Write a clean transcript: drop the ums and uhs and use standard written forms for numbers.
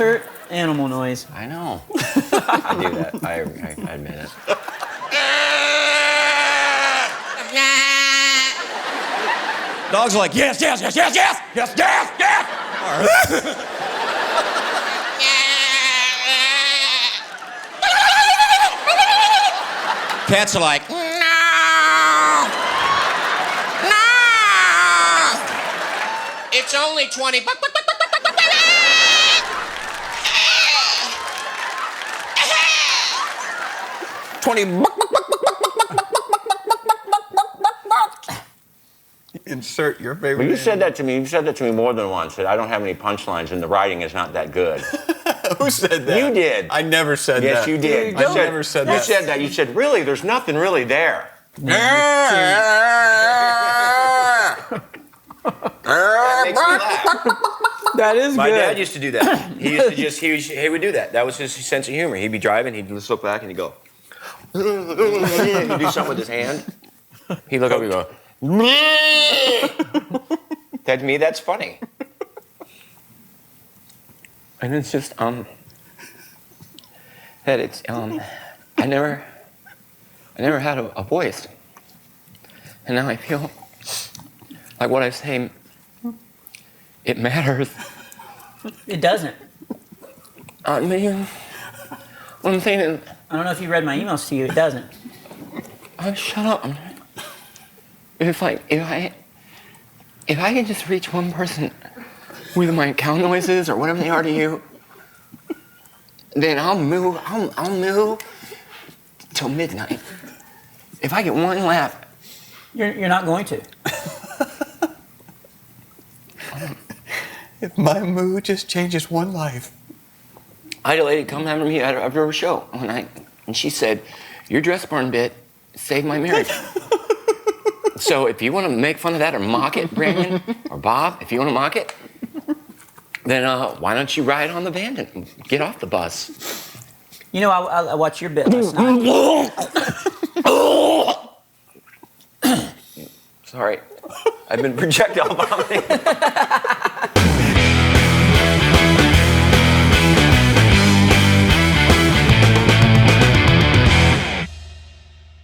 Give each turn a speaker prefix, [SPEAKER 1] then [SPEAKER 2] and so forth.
[SPEAKER 1] Insert animal noise.
[SPEAKER 2] I know. I do that. I admit it.
[SPEAKER 3] Dogs are like, yes, yes, yes, yes, yes, yes, yes, yes. Cats are like, no, no.
[SPEAKER 2] It's only 20 bucks.
[SPEAKER 3] 20. Insert your favorite.
[SPEAKER 2] Well, you said that to me. You said that to me more than once. That I don't have any punchlines and the writing is not that good.
[SPEAKER 3] Who said that?
[SPEAKER 2] You did.
[SPEAKER 3] I never said that.
[SPEAKER 2] Yes, you did.
[SPEAKER 3] I never said that.
[SPEAKER 2] You said that. You said, really, there's nothing really there. That makes me laugh.
[SPEAKER 1] That is
[SPEAKER 2] My
[SPEAKER 1] good.
[SPEAKER 2] dad used to do that. He used to just, he would do that. That was his sense of humor. He'd be driving, he'd just look back and he'd go, he'd do something with his hand. He'd look up and go, that to me, that's funny. And it's just, that it's, I never had a voice. And now I feel like what I say, it matters.
[SPEAKER 1] It doesn't.
[SPEAKER 2] I mean, what I'm saying is,
[SPEAKER 1] I don't know if you read my emails to you. It doesn't.
[SPEAKER 2] oh, shut up. It's like, if I can just reach one person with my cow noises or whatever they are to you, then I'll move till midnight. If I get one laugh.
[SPEAKER 1] You're not going to.
[SPEAKER 3] If my mood just changes one life.
[SPEAKER 2] I had a lady come after me after a show one night, and she said, your dress barn bit saved my marriage. So if you want to make fun of that or mock it, Branyan, or Bob, if you want to mock it, then why don't you ride on the van and get off the bus?
[SPEAKER 1] You know, I watched your bit last night.
[SPEAKER 2] Sorry, I've been projectile vomiting.